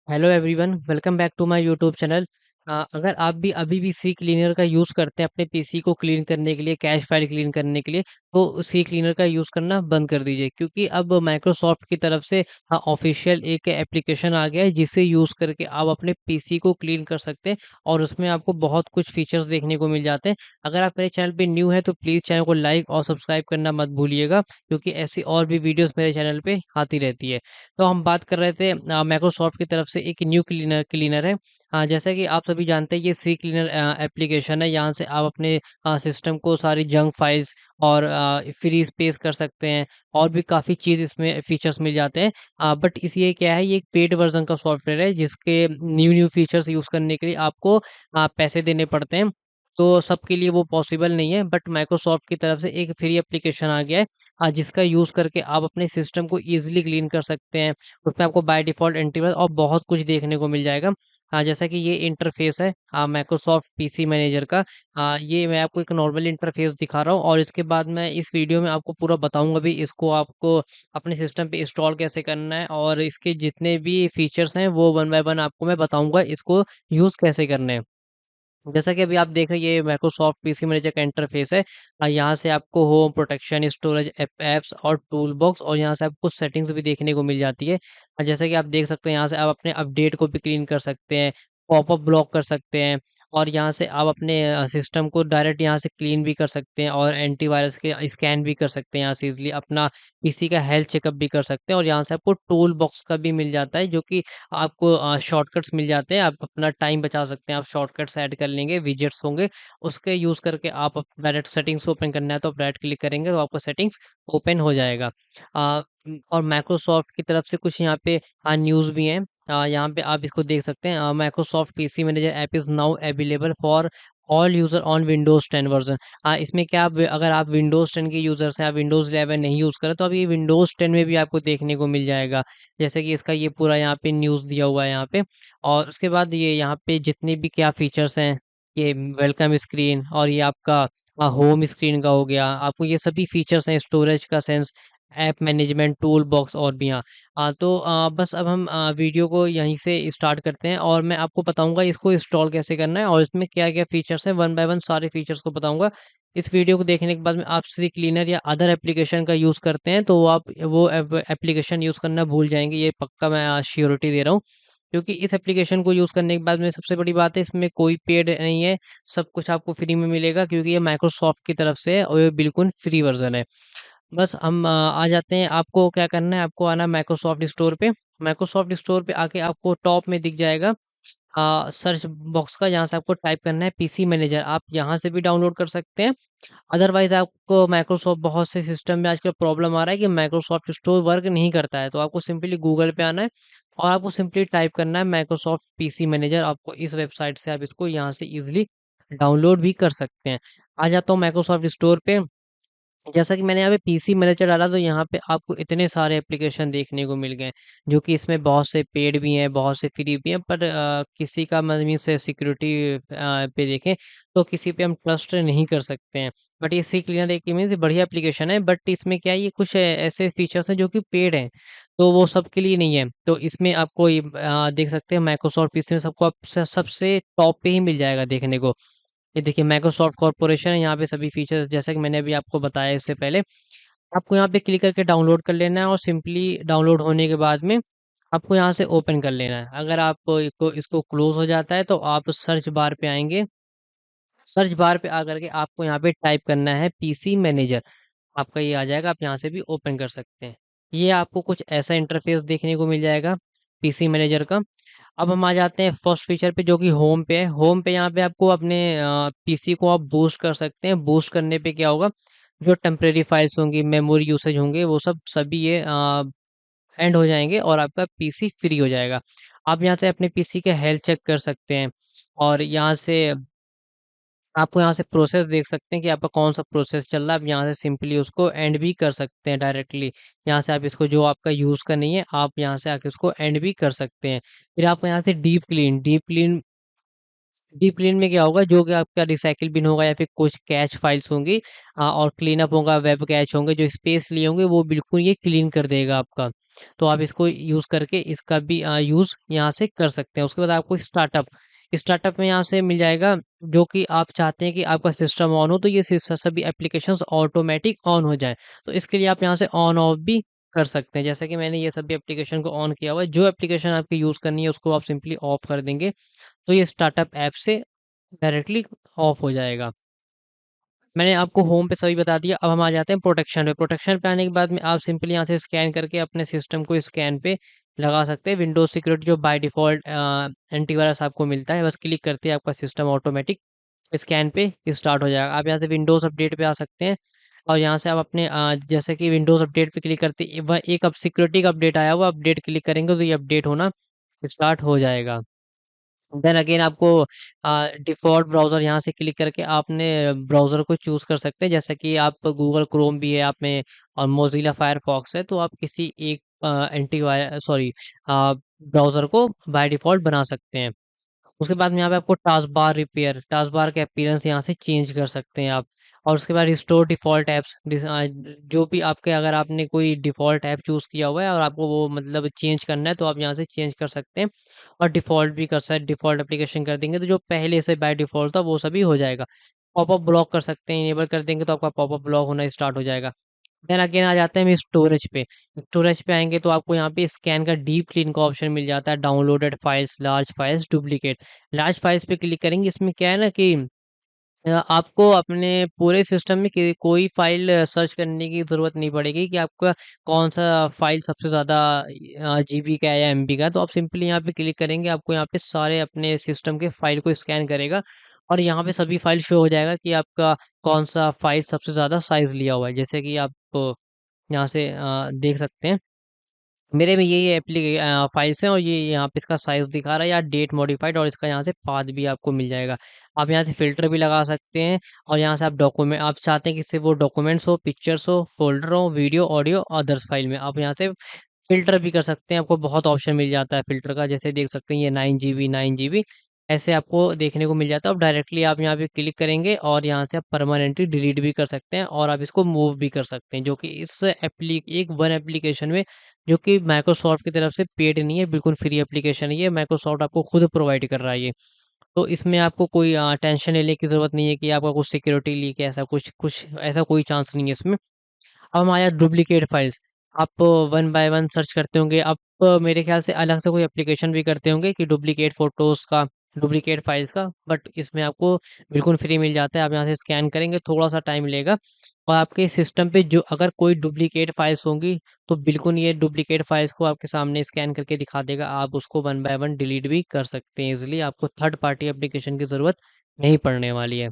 Hello everyone, welcome back to my YouTube channel. अगर आप भी अभी भी सी क्लीनर का यूज़ करते हैं अपने पीसी को क्लीन करने के लिए, कैश फाइल क्लीन करने के लिए, तो सी क्लीनर का यूज़ करना बंद कर दीजिए, क्योंकि अब माइक्रोसॉफ्ट की तरफ से ऑफिशियल एक एप्लीकेशन आ गया है जिसे यूज़ करके आप अपने पीसी को क्लीन कर सकते हैं और उसमें आपको बहुत कुछ फीचर्स देखने को मिल जाते हैं। अगर आप मेरे चैनल पे न्यू है तो प्लीज़ चैनल को लाइक और सब्सक्राइब करना मत भूलिएगा, क्योंकि ऐसी और भी वीडियोस मेरे चैनल पे आती रहती है। तो हम बात कर रहे थे माइक्रोसॉफ्ट की तरफ से एक न्यू क्लीनर क्लीनर है। जैसा कि आप सभी जानते हैं, ये सी क्लीनर एप्लीकेशन है। यहाँ से आप अपने सिस्टम को सारी जंक फाइल्स और फ्री स्पेस कर सकते हैं, और भी काफ़ी चीज़ इसमें फीचर्स मिल जाते हैं। बट इस ये क्या है, ये एक पेड वर्जन का सॉफ्टवेयर है जिसके न्यू न्यू फीचर्स यूज़ करने के लिए आपको पैसे देने पड़ते हैं। तो सबके लिए वो पॉसिबल नहीं है, बट माइक्रोसॉफ्ट की तरफ से एक फ्री एप्लीकेशन आ गया है जिसका यूज़ करके आप अपने सिस्टम को ईजिली क्लीन कर सकते हैं। उसमें आपको बाय डिफ़ॉल्ट एंटीवायरस और बहुत कुछ देखने को मिल जाएगा। जैसा कि ये इंटरफ़ेस है माइक्रोसॉफ्ट पीसी मैनेजर का। ये मैं आपको एक नॉर्मल इंटरफ़ेस दिखा रहा हूँ, और इसके बाद मैं इस वीडियो में आपको पूरा बताऊँगा भी इसको आपको अपने सिस्टम पे इंस्टॉल कैसे करना है, और इसके जितने भी फ़ीचर्स हैं वो वन बाय वन आपको मैं बताऊँगा इसको यूज़ कैसे करने हैं। जैसा कि अभी आप देख रहे हैं, ये माइक्रोसॉफ्ट पीसी मैनेजर का इंटरफेस है। यहाँ से आपको होम, प्रोटेक्शन, स्टोरेज, ऐप्स और टूल बॉक्स, और यहाँ से आपको सेटिंग्स भी देखने को मिल जाती है। जैसा कि आप देख सकते हैं, यहाँ से आप अपने अपडेट को भी क्लीन कर सकते हैं, पॉपअप ब्लॉक कर सकते हैं, और यहाँ से आप अपने सिस्टम को डायरेक्ट यहाँ से क्लीन भी कर सकते हैं, और एंटीवायरस के स्कैन भी कर सकते हैं यहाँ से ईज़िली। अपना पीसी का हेल्थ चेकअप भी कर सकते हैं, और यहाँ से आपको टूल बॉक्स का भी मिल जाता है, जो कि आपको शॉर्टकट्स मिल जाते हैं। आप अपना टाइम बचा सकते हैं, आप शॉर्टकट्स ऐड कर लेंगे, विजेट्स होंगे, उसके यूज़ करके आप डायरेक्ट सेटिंग्स ओपन करना है तो आप राइट क्लिक करेंगे तो आपका सेटिंग्स ओपन हो जाएगा। और माइक्रोसॉफ्ट की तरफ से कुछ यहाँ पे न्यूज़ भी हैं। यहाँ पे आप इसको देख सकते हैं, Microsoft PC manager app is now available for all user on Windows 10 version. इसमें क्या अगर आप विंडोज़ 10 के यूज़र्स हैं, आप विंडोज़ 11 नहीं यूज़ कर रहे, तो अब ये विंडोज़ 10 में भी आपको देखने को मिल जाएगा। जैसे कि इसका ये पूरा यहाँ पे न्यूज़ दिया हुआ है यहाँ पे, और उसके बाद ये यहाँ पे जितने भी क्या फीचर्स हैं, ये वेलकम स्क्रीन, और ये आपका होम स्क्रीन का हो गया, आपको ये सभी फीचर्स हैं, स्टोरेज का sense, app management, tool box और भी। तो बस अब हम वीडियो को यहीं से स्टार्ट करते हैं, और मैं आपको बताऊंगा इसको इंस्टॉल कैसे करना है और इसमें क्या क्या फीचर्स हैं, वन बाय वन सारे फीचर्स को बताऊंगा। इस वीडियो को देखने के बाद में आप श्री क्लीनर या अदर एप्लीकेशन का यूज़ करते हैं तो आप वो एप्लीकेशन यूज़ करना भूल जाएँगे, ये पक्का मैं श्योरिटी दे रहा हूँ। क्योंकि इस एप्लीकेशन को यूज़ करने के बाद में सबसे बड़ी बात है, इसमें कोई पेड नहीं है, सब कुछ आपको फ्री में मिलेगा, क्योंकि ये माइक्रोसॉफ्ट की तरफ से है और ये बिल्कुल फ्री वर्ज़न है। बस हम आ जाते हैं, आपको क्या करना है, आपको आना है माइक्रोसॉफ्ट स्टोर पे। माइक्रोसॉफ्ट स्टोर पे आके आपको टॉप में दिख जाएगा सर्च बॉक्स का, जहाँ से आपको टाइप करना है पीसी मैनेजर, आप यहाँ से भी डाउनलोड कर सकते हैं। अदरवाइज़ आपको माइक्रोसॉफ्ट बहुत से सिस्टम में आजकल प्रॉब्लम आ रहा है कि माइक्रोसॉफ्ट स्टोर वर्क नहीं करता है, तो आपको सिंपली गूगल पे आना है और आपको सिंपली टाइप करना है माइक्रोसॉफ्ट पीसी मैनेजर। आपको इस वेबसाइट से आप इसको यहाँ से ईज़िली डाउनलोड भी कर सकते हैं। आ जाता हूँ माइक्रोसॉफ्ट स्टोर पे। जैसा कि मैंने यहाँ पे पीसी मैनेजर डाला तो यहाँ पे आपको इतने सारे एप्लीकेशन देखने को मिल गए, जो कि इसमें बहुत से पेड भी हैं, बहुत से फ्री भी हैं, पर किसी का मतलब से सिक्योरिटी पे देखें तो किसी पे हम ट्रस्ट नहीं कर सकते हैं। बट ये सी क्लीनर एक मीन्स बढ़िया एप्लीकेशन है, बट इसमें क्या है, ये कुछ ऐसे फीचर्स हैं जो कि पेड हैं, तो वो सबके लिए नहीं है। तो इसमें आपको ये देख सकते हैं माइक्रोसॉफ्ट पीसी में सबको सबसे टॉप पे ही मिल जाएगा देखने को। ये देखिए माइक्रोसॉफ्ट कॉर्पोरेशन है, यहाँ पे सभी फीचर्स जैसा कि मैंने अभी आपको बताया इससे पहले। आपको यहाँ पे क्लिक करके डाउनलोड कर लेना है, और सिंपली डाउनलोड होने के बाद में आपको यहाँ से ओपन कर लेना है। अगर आप को इसको क्लोज़ हो जाता है तो आप सर्च बार पे आएँगे। सर्च बार पे आकर के आपको यहाँ पे टाइप करना है पीसी मैनेजर, आपका ये आ जाएगा, आप यहाँ से भी ओपन कर सकते हैं। ये आपको कुछ ऐसा इंटरफ़ेस देखने को मिल जाएगा पीसी मैनेजर का। अब हम आ जाते हैं फर्स्ट फीचर पे, जो कि होम पे है। होम पे यहाँ पे आपको अपने पीसी को आप बूस्ट कर सकते हैं। बूस्ट करने पे क्या होगा, जो टेम्परेरी फाइल्स होंगी, मेमोरी यूसेज होंगे, वो सब सभी ये एंड हो जाएँगे और आपका पीसी फ्री हो जाएगा। आप यहाँ से अपने पीसी का हेल्थ चेक कर सकते हैं, और यहाँ से आपको यहाँ से प्रोसेस देख सकते हैं कि आपका कौन-सा प्रोसेस चल रहा है। आप यहाँ से सिंपली उसको एंड भी कर सकते हैं डायरेक्टली। यहाँ से आप इसको, जो आपका यूज़ का नहीं है, आप यहाँ से आके उसको एंड भी कर सकते हैं। फिर आपको यहाँ से डीप क्लीन डीप क्लीन में क्या होगा, जो कि आपका रिसाइकिल बिन होगा या फिर कुछ कैच फाइल्स होंगी और क्लीन अप होगा, वेब कैच होंगे, जो स्पेस लिए होंगे वो बिल्कुल ये क्लीन कर देगा आपका। तो आप इसको यूज़ करके इसका भी यूज़ यहाँ से कर सकते हैं। उसके बाद आपको स्टार्टअप, स्टार्टअप में यहाँ से मिल जाएगा, जो कि आप चाहते हैं कि आपका सिस्टम ऑन हो तो ये सभी एप्लीकेशंस ऑटोमेटिक ऑन हो जाए। तो इसके लिए आप यहाँ से ऑन ऑफ भी कर सकते हैं। जैसा कि मैंने ये सभी एप्लीकेशन को ऑन किया हुआ है, जो एप्लीकेशन आपकी यूज़ करनी है उसको आप सिंपली ऑफ कर देंगे, तो ये स्टार्टअप ऐप से डायरेक्टली ऑफ हो जाएगा। मैंने आपको होम पे सभी बता दिया, अब हम आ जाते हैं प्रोटेक्शन पे। प्रोटेक्शन पे आने के बाद में आप सिंपली यहाँ से स्कैन करके अपने सिस्टम को स्कैन पे लगा सकते हैं। विंडोज़ सिक्योरिटी जो बाय डिफ़ॉल्ट एंटीवायरस आपको मिलता है, बस क्लिक करते ही आपका सिस्टम ऑटोमेटिक स्कैन पे स्टार्ट हो जाएगा। आप यहाँ से विंडोज़ अपडेट पे आ सकते हैं और यहाँ से आप अपने जैसे कि विंडोज़ अपडेट पे क्लिक करते ही वह एक अब सिक्योरिटी का अपडेट आया हुआ, अपडेट क्लिक करेंगे तो ये अपडेट होना स्टार्ट हो जाएगा। देन अगेन आपको डिफ़ॉल्ट ब्राउज़र यहाँ से क्लिक करके आपने ब्राउज़र को चूज़ कर सकते हैं। जैसे कि आप गूगल क्रोम भी है आप में और मोज़िला फ़ायरफ़ॉक्स है, तो आप किसी एक ब्राउज़र को बाय डिफ़ॉल्ट बना सकते हैं। उसके बाद में यहाँ पे आपको टास्क बार का अपीयरेंस यहाँ से चेंज कर सकते हैं आप। और उसके बाद रिस्टोर डिफ़ॉल्ट ऐप्स, जो भी आपके अगर आपने कोई डिफ़ॉल्ट ऐप चूज़ किया हुआ है और आपको वो मतलब चेंज करना है, तो आप यहाँ से चेंज कर सकते हैं और डिफ़ॉल्ट भी कर सकते, डिफ़ॉल्ट एप्लीकेशन कर देंगे तो जो पहले से बाय डिफ़ॉल्ट था वो सभी हो जाएगा। पॉपअप ब्लॉक कर सकते हैं, इनेबल कर देंगे तो आपका पॉपअप ब्लॉक होना स्टार्ट हो जाएगा। देन अगेन आ जाते हैं हम स्टोरेज पे। स्टोरेज पे आएँगे तो आपको यहाँ पे स्कैन का डीप क्लीन का ऑप्शन मिल जाता है, downloaded files, large files, duplicate. Large files पे क्लिक करेंगे, इसमें क्या है ना कि आपको अपने पूरे सिस्टम में कोई फ़ाइल सर्च करने की ज़रूरत नहीं पड़ेगी कि आपका कौन-सा फ़ाइल सबसे ज़्यादा जीबी का है या एमबी का है। तो आप सिंपली यहाँ पे क्लिक करेंगे, आपको यहाँ पे सारे अपने सिस्टम के फ़ाइल को स्कैन करेगा और यहाँ पे सभी फ़ाइल शो हो जाएगा कि आपका कौन-सा फ़ाइल सबसे ज़्यादा साइज़ लिया हुआ है। जैसे कि आप यहाँ से देख सकते हैं। मेरे में ये फाइल्स हैं और ये यहाँ पे इसका साइज़ दिखा रहा है या डेट मॉडिफाइड और इसका यहाँ से पाथ भी आपको मिल जाएगा। आप यहाँ से फ़िल्टर भी लगा सकते हैं और यहाँ से आप चाहते हैं कि सिर्फ़ वो डॉक्यूमेंट्स हो, पिक्चर्स हो, फ़ोल्डर हो, वीडियो, ऑडियो, अदर्स फ़ाइल में आप यहाँ से फ़िल्टर भी कर सकते हैं। आपको बहुत ऑप्शन मिल जाता है फ़िल्टर का, जैसे देख सकते हैं ये 9 जीबी ऐसे आपको देखने को मिल जाता है। अब डायरेक्टली आप यहाँ पे क्लिक करेंगे और यहाँ से आप परमानेंटली डिलीट भी कर सकते हैं और आप इसको मूव भी कर सकते हैं, जो कि इस वन एप्लीकेशन में, जो कि माइक्रोसॉफ्ट की तरफ से पेड नहीं है, बिल्कुल फ्री एप्लीकेशन है ये, माइक्रोसॉफ्ट आपको खुद प्रोवाइड कर रहा है ये। तो इसमें आपको कोई टेंशन लेने की ज़रूरत नहीं है कि आपका कुछ सिक्योरिटी लीक है, ऐसा कुछ कुछ ऐसा कोई चांस नहीं है इसमें। अब हमारे यहाँ डुप्लीकेट फाइल्स, आप वन बाय वन सर्च करते होंगे, आप मेरे ख़्याल से अलग से कोई एप्लीकेशन भी करते होंगे कि डुप्लीकेट फ़ोटोज़ का, डुप्लीकेट फाइल्स का, बट इसमें आपको बिल्कुल फ्री मिल जाता है। आप यहाँ से स्कैन करेंगे, थोड़ा-सा टाइम लेगा और आपके सिस्टम पे जो अगर कोई डुप्लीकेट फाइल्स होंगी, तो बिल्कुल ये डुप्लीकेट फाइल्स को आपके सामने स्कैन करके दिखा देगा। आप उसको वन बाय वन डिलीट भी कर सकते हैं ईज़िली, आपको थर्ड पार्टी एप्लीकेशन की ज़रूरत नहीं पड़ने वाली है।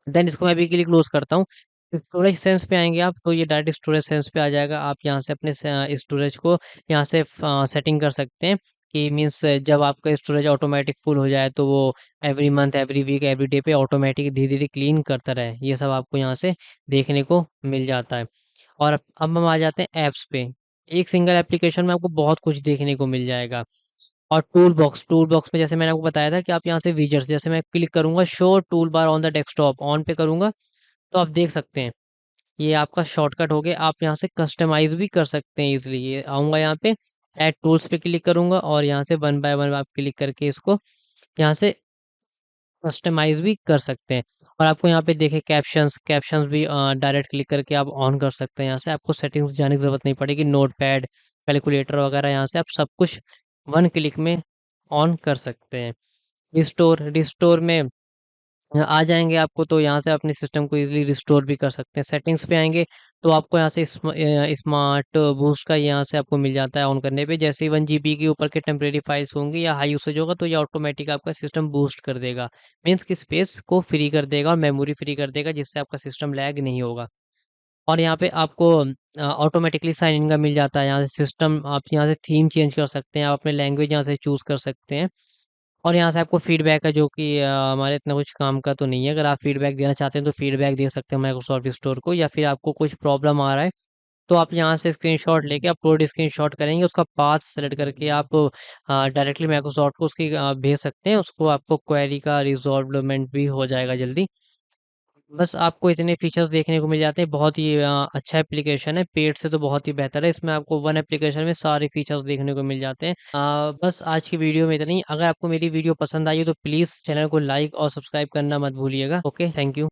देन इसको मैं अभी के लिए क्लोज़ करता हूँ। स्टोरेज सेंस पे आएँगे आप, तो ये डायरेक्ट स्टोरेज सेंस पे आ जाएगा। आप यहाँ से अपने स्टोरेज को यहाँ से सेटिंग कर सकते हैं कि मीन्स जब आपका स्टोरेज ऑटोमैटिक फुल हो जाए, तो वो every month, every week, every day पे ऑटोमैटिक धीरे-धीरे क्लीन करता रहे। ये सब आपको यहाँ से देखने को मिल जाता है। और अब हम आ जाते हैं ऐप्स पे। एक सिंगल एप्लीकेशन में आपको बहुत कुछ देखने को मिल जाएगा। और टूल बॉक्स में जैसे मैंने आपको बताया था कि आप यहाँ से विजेट्स, जैसे मैं क्लिक करूँगा show tool bar on the desktop, on पे करूँगा तो आप देख सकते हैं ये आपका शॉर्टकट हो गया। आप यहाँ से कस्टमाइज़ भी कर सकते हैं ईज़िली। ये आऊँगा यहाँ पे ऐड टूल्स पे क्लिक करूँगा और यहाँ से वन बाय वन आप क्लिक करके इसको यहाँ से कस्टमाइज़ भी कर सकते हैं। और आपको यहाँ पे देखिए कैप्शंस भी डायरेक्ट क्लिक करके आप ऑन कर सकते हैं। यहाँ से आपको सेटिंग्स जाने की ज़रूरत नहीं पड़ेगी। नोटपैड, कैलकुलेटर वगैरह यहाँ से आप सब कुछ वन क्लिक में ऑन कर सकते हैं। रिस्टोर में आ जाएँगे आपको, तो यहाँ से अपने सिस्टम को ईज़िली रिस्टोर भी कर सकते हैं। सेटिंग्स पे आएँगे तो आपको यहाँ से स्मार्ट बूस्ट का यहाँ से आपको मिल जाता है ऑन करने पे। जैसे ही 1 जीबी के ऊपर के टेम्परेरी फाइल्स होंगी या हाई यूसेज होगा, तो ये ऑटोमेटिक आपका सिस्टम बूस्ट कर देगा। मीन्स कि स्पेस को फ्री कर देगा और मेमोरी फ्री कर देगा, जिससे आपका सिस्टम लैग नहीं होगा। और यहाँ पे आपको ऑटोमेटिकली साइन इन का मिल जाता है। यहाँ से सिस्टम आप यहाँ से थीम चेंज कर सकते हैं, आप अपने लैंग्वेज यहाँ से चूज़ कर सकते हैं। और यहाँ से आपको फीडबैक है, जो कि हमारे इतना कुछ काम का तो नहीं है। अगर आप फीडबैक देना चाहते हैं तो फीडबैक दे सकते हैं माइक्रोसॉफ्ट स्टोर को, या फिर आपको कुछ प्रॉब्लम आ रहा है तो आप यहाँ से स्क्रीनशॉट लेके अपलोड स्क्रीनशॉट करेंगे, उसका पाथ सेलेक्ट करके आप डायरेक्टली माइक्रोसॉफ्ट को उसकी भेज सकते हैं, उसको आपको क्वेरी का रिज़ॉल्वमेंट भी हो जाएगा जल्दी। बस आपको इतने फीचर्स देखने को मिल जाते हैं, बहुत ही अच्छा एप्लीकेशन है, पेड से तो बहुत ही बेहतर है, इसमें आपको वन एप्लीकेशन में सारे फीचर्स देखने को मिल जाते हैं। बस आज की वीडियो में इतना ही, अगर आपको मेरी वीडियो पसंद आई हो तो प्लीज़ चैनल को लाइक और सब्सक्राइब करना मत भूलिएगा। Okay, thank you.